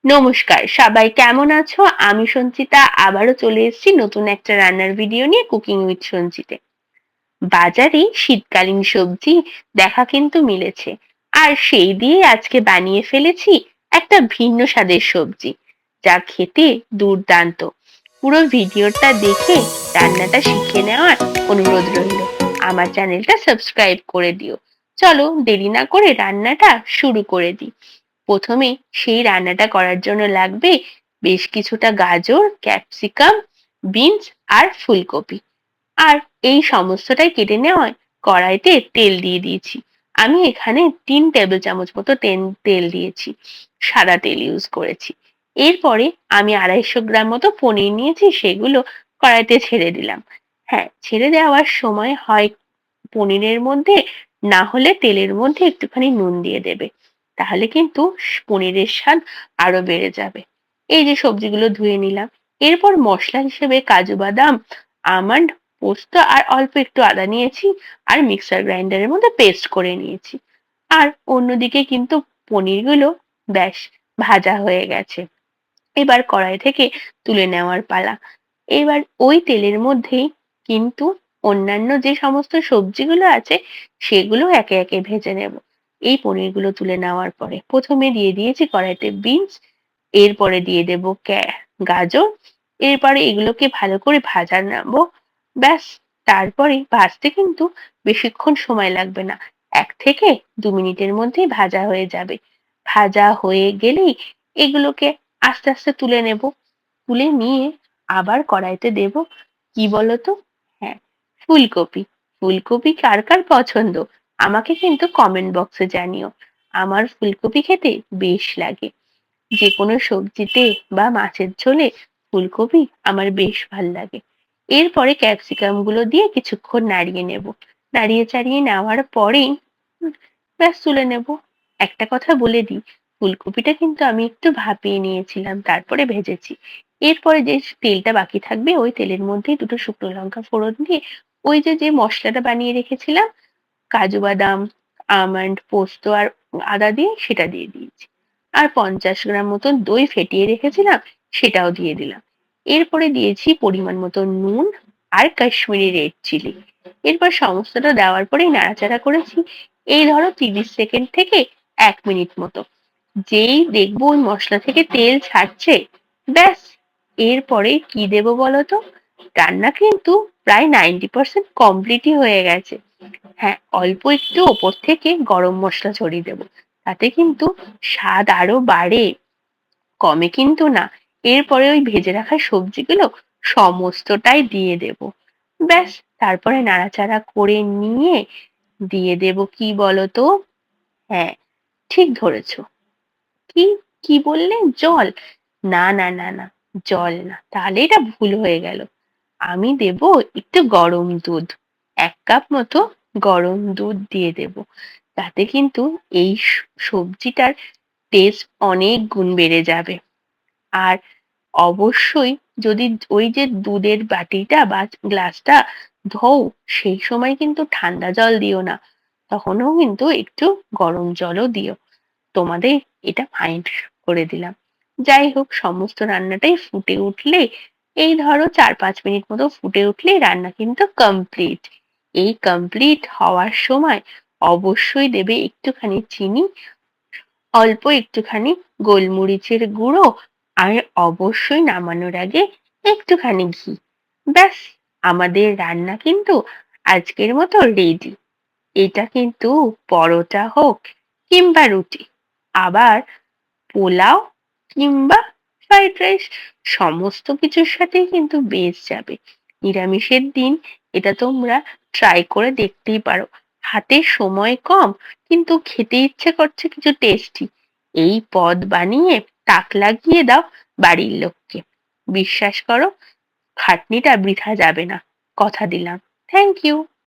নমস্কার, সবাই কেমন আছো? আমি সঞ্চিতা আবারও চলে এসেছি নতুন একটা রান্নার ভিডিও নিয়ে কুকিং উইথ সঞ্চিতে। বাজারে শীতকালীন সবজি দেখা কিন্তু মিলেছে, আর সেই দিয়ে আজকে বানিয়ে ফেলেছি একটা ভিন্ন স্বাদের সবজি, যা খেতে দুর্দান্ত। পুরো ভিডিওটা দেখে রান্নাটা শিখে নেওয়ার অনুরোধ রইল। আমার চ্যানেলটা সাবস্ক্রাইব করে দিও। চলো দেরি না করে রান্নাটা শুরু করে দিই। প্রথমে সেই রান্নাটা করার জন্য লাগবে বেশ কিছুটা গাজর, ক্যাপসিকাম, বিনস আর ফুলকপি। আর এই সমস্তটাই কেটে নেওয়ায় কড়াইতে তেল দিয়ে দিয়েছি। আমি এখানে 3 টেবিল চামচ মতো তেল দিয়েছি। সাদা তেল ইউজ করেছি। এরপরে আমি 250 গ্রাম মতো পনির নিয়েছি, সেগুলো কড়াইতে ছেড়ে দিলাম। হ্যাঁ, ছেড়ে দেওয়ার সময় হয় পনিরের মধ্যে, না হলে তেলের মধ্যে একটুখানি নুন দিয়ে দেবে। তাহলে কিন্তু পনিরের স্বাদ আরো বেড়ে যাবে। এই যে সবজিগুলো ধুয়ে নিলাম। এরপর মশলা হিসেবে কাজু বাদাম, আমন্ড, পোস্ত আর অল্প একটু আদা নিয়েছি, আর মিক্সার গ্রাইন্ডারের মধ্যে পেস্ট করে নিয়েছি। আর অন্যদিকে কিন্তু পনিরগুলো ব্যাস ভাজা হয়ে গেছে। এবার কড়াই থেকে তুলে নেওয়ার পালা। এবার ওই তেলের মধ্যেই কিন্তু অন্যান্য যে সমস্ত সবজিগুলো আছে সেগুলো একে একে ভেজে নেব। এই পনিরগুলো তুলে নেওয়ার পরে প্রথমে দিয়ে দিয়েছি কড়াইতে বিনস, এরপরে দিয়ে দেব গাজর। এরপরে এগুলোকে ভালো করে ভাজা নেব। ব্যাস, তারপরে ভাজতে কিন্তু বেশিক্ষণ সময় লাগবে না। 1 থেকে 2 মিনিটের মধ্যেই ভাজা হয়ে যাবে। ভাজা হয়ে গেলেই এগুলোকে আস্তে আস্তে তুলে নেব। তুলে নিয়ে আবার কড়াইতে দেব কি বলতো? হ্যাঁ, ফুলকপি। ফুলকপি কার কার পছন্দ আমাকে কিন্তু কমেন্ট বক্সে জানিও। আমার ফুলকপি খেতে বেশ লাগে। যে কোনো সবজিতে বা মাছের ঝোলে ফুলকপি আমার বেশ ভাল লাগে। এরপরে ক্যাপসিকাম গুলো দিয়ে কিছুক্ষণ নাড়িয়ে নেব। নাড়িয়ে চাড়িয়ে নেওয়ার পরেই ব্যাস তুলে নেব। একটা কথা বলে দিই, ফুলকপিটা কিন্তু আমি একটু ভাপিয়ে নিয়েছিলাম, তারপরে ভেজেছি। এরপরে যে তেলটা বাকি থাকবে ওই তেলের মধ্যেই দুটো শুকনো লঙ্কা ফোড়ন দিয়ে ওই যে মশলাটা বানিয়ে রেখেছিলাম, কাজু বাদাম, আমন্ড, পোস্ত আর আদা দিয়ে সেটা দিয়ে দিয়েছি। আর 50 গ্রাম মতন দই ফেটিয়ে রেখেছিলাম, সেটাও দিয়ে দিলাম। এরপরে দিয়েছি পরিমাণ মতো নুন আর কাশ্মীরি রেড চিলি। এরপর সমস্তটা দেওয়ার পরেই নাড়াচাড়া করেছি এই ধরো 30 সেকেন্ড থেকে 1 মিনিট মতো। যেই দেখবো ওই মশলা থেকে তেল ছাড়ছে, ব্যাস, এরপরে কি দেবো বলতো? রান্না কিন্তু প্রায় 90% কমপ্লিটই হয়ে গেছে। হ্যাঁ, অল্প একটু ওপর থেকে গরম মসলা ছড়িয়ে দেবো। তাতে কিন্তু স্বাদ আরো বাড়ে, কমে কিন্তু না। এরপরে ওই ভেজে রাখা সবজিগুলো সমস্তটাই দিয়ে দেব। ব্যাস, তারপরে নাড়াচাড়া করে নিয়ে দিয়ে দেব কি বলতো? হ্যাঁ, ঠিক ধরেছো। কি কি বললে? জল? না না না না, জল না, তাহলে এটা ভুল হয়ে গেল। আমি দেব একটু গরম দুধ। 1 কাপ মতো গরম দুধ দিয়ে দেব। তাতে কিন্তু এই সবজিটার টেস্ট অনেক গুণ বেড়ে যাবে। আর অবশ্যই যদি ওই যে দুধের বাটিটা বা গ্লাসটা ধোও, সেই সময় কিন্তু ঠান্ডা জল দিও না। তখনও কিন্তু একটু গরম জলও দিও। তোমাদের এটা মাইন্ড করে দিলাম। যাই হোক, সমস্ত রান্নাটাই ফুটে উঠলে, এই ধরো 4-5 মিনিট মতো ফুটে উঠলেই রান্না কিন্তু কমপ্লিট। এই কমপ্লিট হওয়ার সময় অবশ্যই দেবে একটুখানি চিনি, অল্প একটুখানি গোলমরিচের গুঁড়ো, আর অবশ্যই নামানোর আগে একটুখানি ঘি। ব্যাস, আমাদের রান্না কিন্তু আজকের মতো রেডি। এটা কিন্তু পরোটা হোক কিংবা রুটি, আবার পোলাও কিংবা ফ্রাইড রাইস, সমস্ত কিছুর সাথেই কিন্তু বেশ যাবে। নিরামিষের দিন এটা তোমরা ট্রাই করে দেখতেই পারো। হাতে সময় কম, কিন্তু খেতে ইচ্ছে করছে কিছু টেস্টি, এই পদ বানিয়ে তাক লাগিয়ে দাও বাড়ির লোককে। বিশ্বাস করো, খাটনিটা বৃথা যাবে না, কথা দিলাম। Thank you.